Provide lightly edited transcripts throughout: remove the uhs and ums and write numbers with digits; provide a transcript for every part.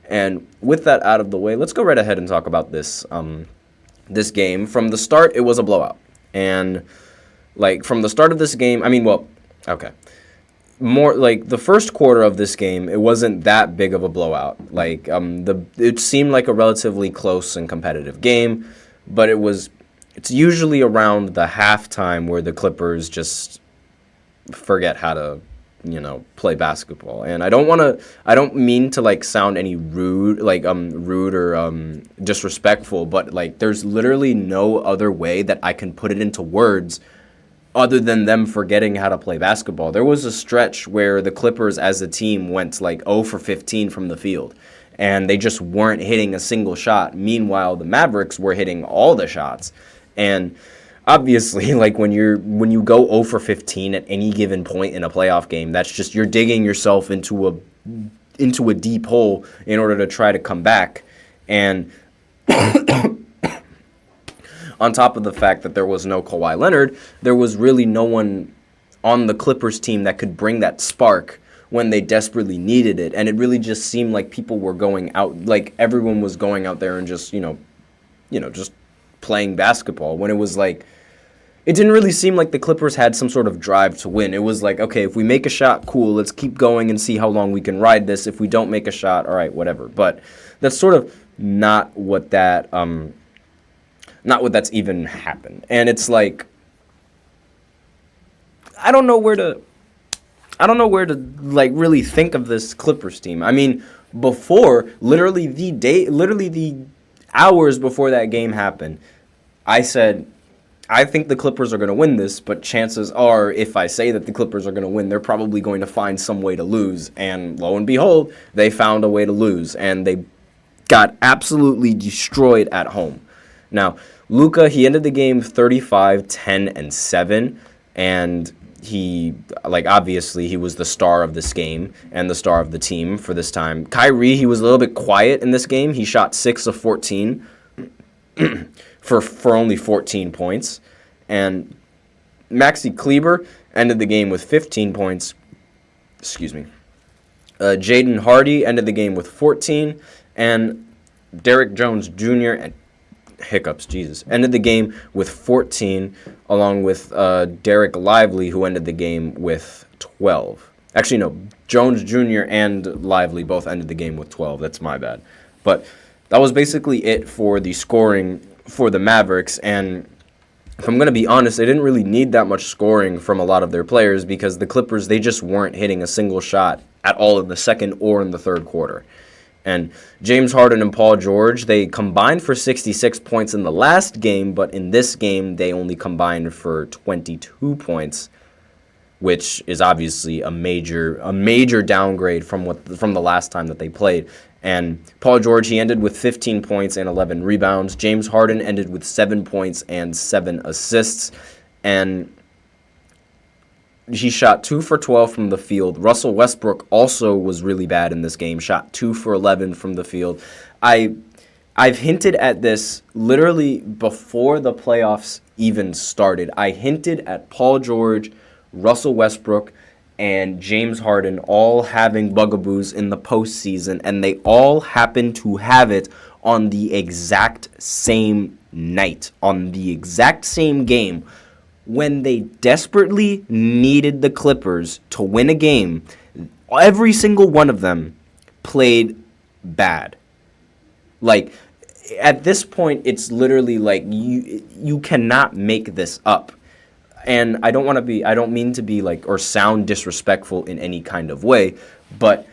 And with that out of the way, let's go right ahead and talk about this game. From the start, it was a blowout. And, like, from the start of this game, okay. More like the first quarter of this game, it wasn't that big of a blowout. Like, it seemed like a relatively close and competitive game, but it's usually around the halftime where the Clippers just forget how to, play basketball. And I don't mean to like sound any rude or disrespectful, but like there's literally no other way that I can put it into words other than them forgetting how to play basketball. There was a stretch where the Clippers as a team went like 0 for 15 from the field, and they just weren't hitting a single shot. Meanwhile, the Mavericks were hitting all the shots. And obviously, like when you go 0 for 15 at any given point in a playoff game, that's just you're digging yourself into a deep hole in order to try to come back. And on top of the fact that there was no Kawhi Leonard, there was really no one on the Clippers team that could bring that spark when they desperately needed it. And it really just seemed like people were going out, like everyone was going out there and just, just playing basketball, when it was like, it didn't really seem like the Clippers had some sort of drive to win. It was like, okay, if we make a shot, cool, let's keep going and see how long we can ride this. If we don't make a shot, all right, whatever. But that's sort of not what that's even happened. And it's like, I don't know where to like really think of this Clippers team. I mean, before, literally the hours before that game happened, I said, I think the Clippers are going to win this, but chances are, if I say that the Clippers are going to win, they're probably going to find some way to lose. And lo and behold, they found a way to lose, and they got absolutely destroyed at home. Now, Luka, he ended the game 35, 10, and 7, and he, like, obviously he was the star of this game and the star of the team for this time. Kyrie, he was a little bit quiet in this game. He shot 6 of 14 for only 14 points. And Maxi Kleber ended the game with 15 points. Excuse me. Jaden Hardy ended the game with 14. And Derrick Jones Jr. ended the game with 14, along with Derek Lively, who ended the game with 12. Actually, no, Jones Jr. and Lively both ended the game with 12. That's my bad. But that was basically it for the scoring for the Mavericks. And if I'm going to be honest, they didn't really need that much scoring from a lot of their players, because the Clippers, they just weren't hitting a single shot at all in the second or in the third quarter. And James Harden and Paul George, they combined for 66 points in the last game, but in this game, they only combined for 22 points, which is obviously a major downgrade from the last time that they played. And Paul George, he ended with 15 points and 11 rebounds. James Harden ended with 7 points and 7 assists. And he shot 2 for 12 from the field. Russell Westbrook also was really bad in this game, shot 2 for 11 from the field. I've hinted at this literally before the playoffs even started. I hinted at Paul George, Russell Westbrook, and James Harden all having bugaboos in the postseason, and they all happen to have it on the exact same night, on the exact same game, when they desperately needed the Clippers to win a game. Every single one of them played bad. Like, at this point, it's literally like you cannot make this up. And I don't mean to be like, or sound disrespectful in any kind of way, but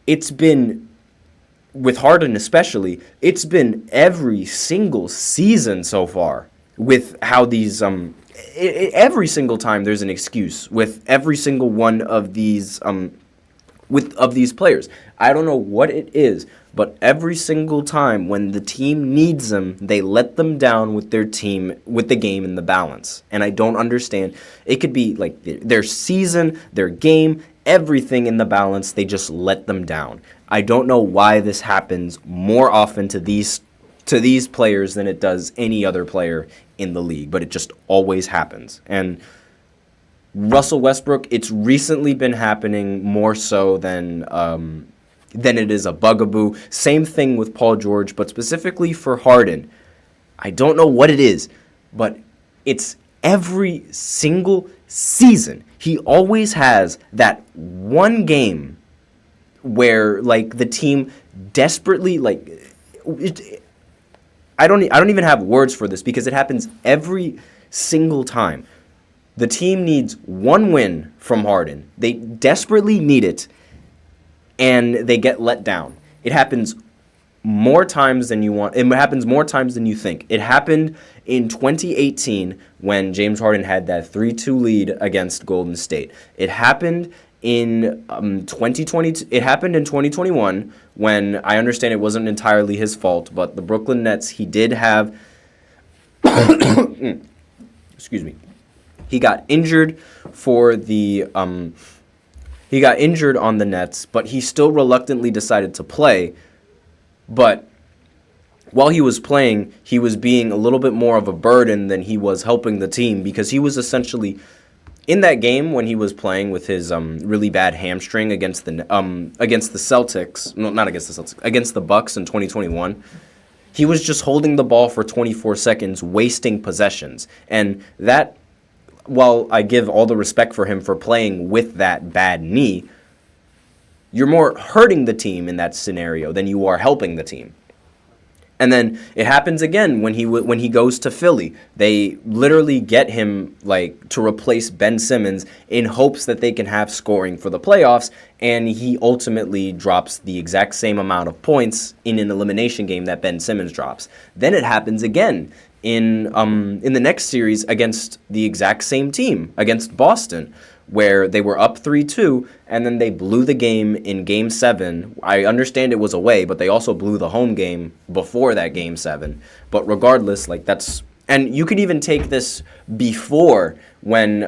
it's been, with Harden especially, it's been every single season so far with how these, every single time there's an excuse with every single one of these, of these players. I don't know what it is, but every single time when the team needs them, they let them down with their team, with the game in the balance. And I don't understand. It could be like their season, their game, everything in the balance, they just let them down. I don't know why this happens more often to these players than it does any other player in the league, but it just always happens. And Russell Westbrook, it's recently been happening more so than then it is a bugaboo. Same thing with Paul George, but specifically for Harden, I don't know what it is, but it's every single season. He always has that one game where like the team desperately I don't even have words for this because it happens every single time. The team needs one win from Harden. They desperately need it, and they get let down. It happens more times than you want. It happens more times than you think. It happened in 2018 when James Harden had that 3-2 lead against Golden State. It happened in 2020. It happened in 2021 when I understand it wasn't entirely his fault, but the Brooklyn Nets, he did have excuse me. He got injured for the he got injured on the Nets, but he still reluctantly decided to play. But while he was playing, he was being a little bit more of a burden than he was helping the team, because he was essentially in that game when he was playing with his really bad hamstring against the Celtics. No, not against the Celtics. Against the Bucks in 2021. He was just holding the ball for 24 seconds, wasting possessions. And that, while I give all the respect for him for playing with that bad knee, you're more hurting the team in that scenario than you are helping the team. And then it happens again when he goes to Philly. They literally get him to replace Ben Simmons in hopes that they can have scoring for the playoffs, and he ultimately drops the exact same amount of points in an elimination game that Ben Simmons drops. Then it happens again in the next series against the exact same team, against Boston, where they were up 3-2, and then they blew the game in Game 7. I understand it was away, but they also blew the home game before that Game 7. But regardless, that's... And you could even take this before when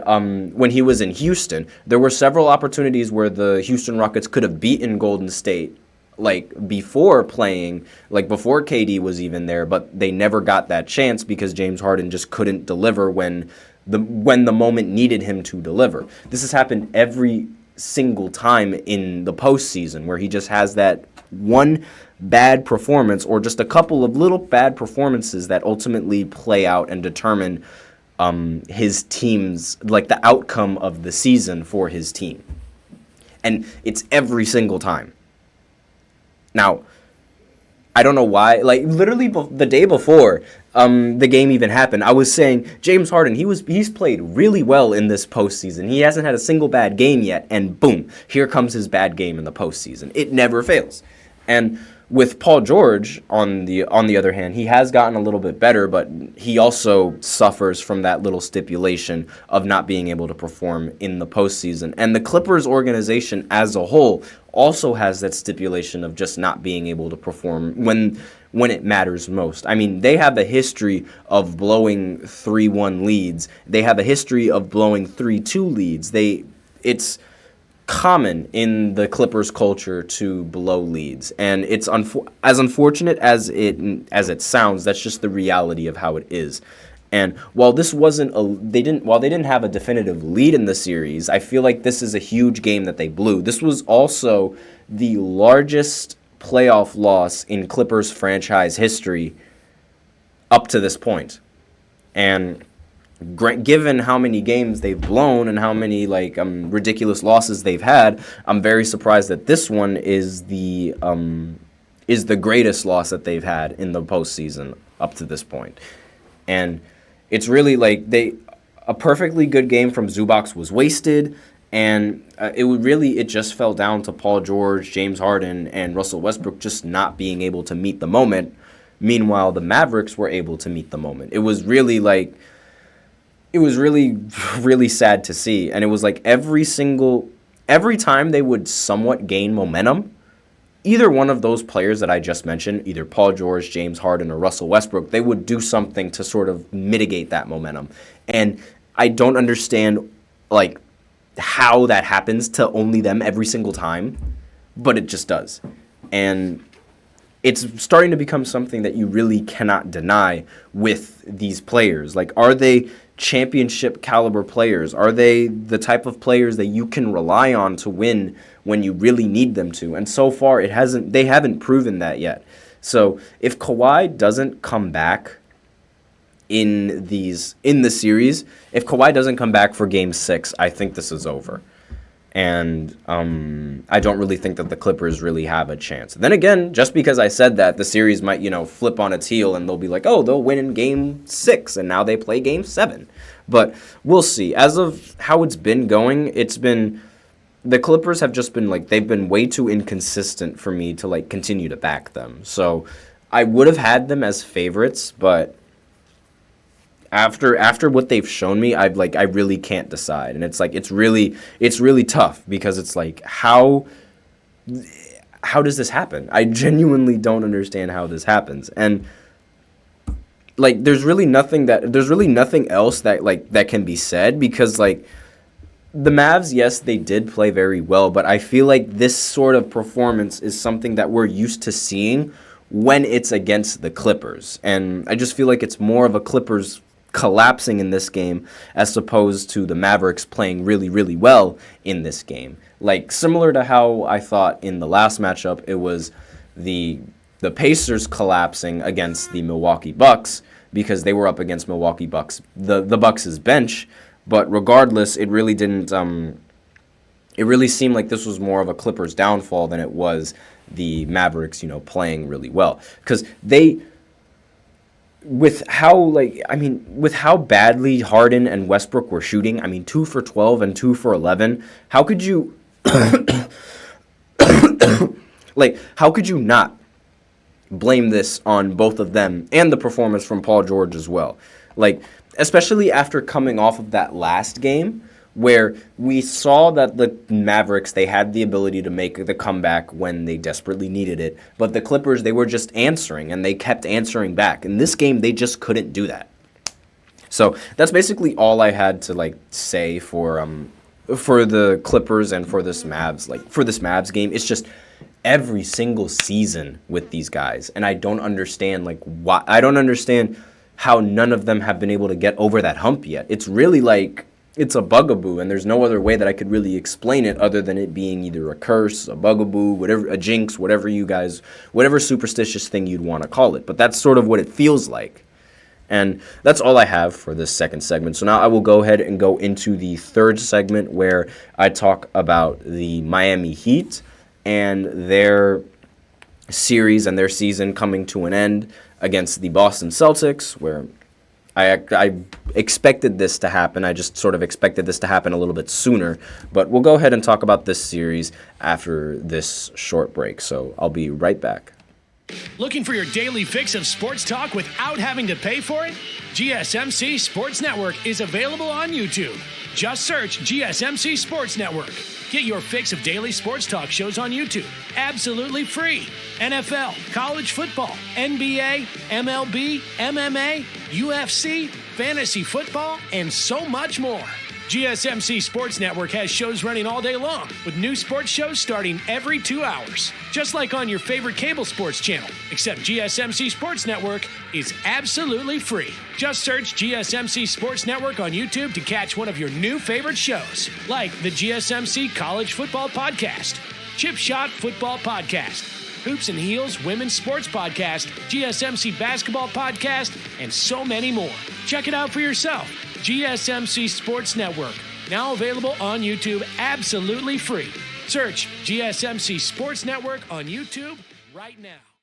he was in Houston. There were several opportunities where the Houston Rockets could have beaten Golden State, before playing, before KD was even there, but they never got that chance because James Harden just couldn't deliver when the moment needed him to deliver. This has happened every single time in the postseason, where he just has that one bad performance or just a couple of little bad performances that ultimately play out and determine his team's, the outcome of the season for his team. And it's every single time. Now, I don't know why. Literally the day before the game even happened, I was saying, James Harden, he's played really well in this postseason. He hasn't had a single bad game yet, and boom, here comes his bad game in the postseason. It never fails. And with Paul George, on the other hand, he has gotten a little bit better, but he also suffers from that little stipulation of not being able to perform in the postseason. And the Clippers organization as a whole also has that stipulation of just not being able to perform when it matters most. I mean, they have a history of blowing 3-1 leads. They have a history of blowing 3-2 leads. It's common in the Clippers culture to blow leads, and it's as unfortunate as it sounds. That's just the reality of how it is. And while this wasn't they didn't have a definitive lead in the series, I feel like this is a huge game that they blew. This was also the largest playoff loss in Clippers franchise history up to this point. And given how many games they've blown and how many ridiculous losses they've had, I'm very surprised that this one is the greatest loss that they've had in the postseason up to this point. And it's really a perfectly good game from Zubac was wasted, and it just fell down to Paul George, James Harden, and Russell Westbrook just not being able to meet the moment. Meanwhile, the Mavericks were able to meet the moment. It was really really sad to see. And it was every time they would somewhat gain momentum, either one of those players that I just mentioned, either Paul George, James Harden, or Russell Westbrook, they would do something to sort of mitigate that momentum. And I don't understand how that happens to only them every single time, but it just does. And it's starting to become something that you really cannot deny with these players. Like, are they championship caliber players? Are they the type of players that you can rely on to win when you really need them to? And so far, they haven't proven that yet. So if Kawhi doesn't come back in the series, if Kawhi doesn't come back for Game 6, I think this is over. And I don't really think that the Clippers really have a chance. Then again, just because I said that, the series might, flip on its heel and they'll be like, oh, they'll win in Game 6, and now they play Game 7. But we'll see. As of how it's been going, the Clippers have just been, they've been way too inconsistent for me to, continue to back them. So I would have had them as favorites, but after what they've shown me, I really can't decide, and it's really tough, because it's how does this happen? I genuinely don't understand how this happens, and there's really nothing else that can be said, because the Mavs, yes, they did play very well, but I feel like this sort of performance is something that we're used to seeing when it's against the Clippers, and I just feel like it's more of a Clippers collapsing in this game as opposed to the Mavericks playing really, really well in this game. Similar to how I thought in the last matchup, it was the Pacers collapsing against the Milwaukee Bucks, because they were up against Milwaukee Bucks, the Bucks' bench. But regardless, it really didn't. It really seemed like this was more of a Clippers downfall than it was the Mavericks, playing really well, because with how badly Harden and Westbrook were shooting, 2 for 12 and 2 for 11, how could you how could you not blame this on both of them, and the performance from Paul George as well? Especially after coming off of that last game, where we saw that the Mavericks, they had the ability to make the comeback when they desperately needed it, but the Clippers, they were just answering, and they kept answering back. In this game, they just couldn't do that. So that's basically all I had to say for the Clippers and for this Mavs. For this Mavs game, it's just every single season with these guys, and I don't understand why. I don't understand how none of them have been able to get over that hump yet. It's really it's a bugaboo, and there's no other way that I could really explain it other than it being either a curse, a bugaboo, whatever, a jinx, whatever superstitious thing you'd want to call it. But that's sort of what it feels like. And that's all I have for this second segment. So now I will go ahead and go into the third segment, where I talk about the Miami Heat and their series and their season coming to an end against the Boston Celtics, where I expected this to happen. I just sort of expected this to happen a little bit sooner. But we'll go ahead and talk about this series after this short break. So I'll be right back. Looking for your daily fix of sports talk without having to pay for it? GSMC Sports Network is available on YouTube. Just search GSMC Sports Network. Get your fix of daily sports talk shows on YouTube, absolutely free. NFL, college football, NBA, MLB, MMA, UFC, fantasy football, and so much more. GSMC Sports Network has shows running all day long, with new sports shows starting every 2 hours. Just like on your favorite cable sports channel, except GSMC Sports Network is absolutely free. Just search GSMC Sports Network on YouTube to catch one of your new favorite shows, like the GSMC College Football Podcast, Chip Shot Football Podcast, Hoops and Heels Women's Sports Podcast, GSMC Basketball Podcast, and so many more. Check it out for yourself. GSMC Sports Network, now available on YouTube absolutely free. Search GSMC Sports Network on YouTube right now.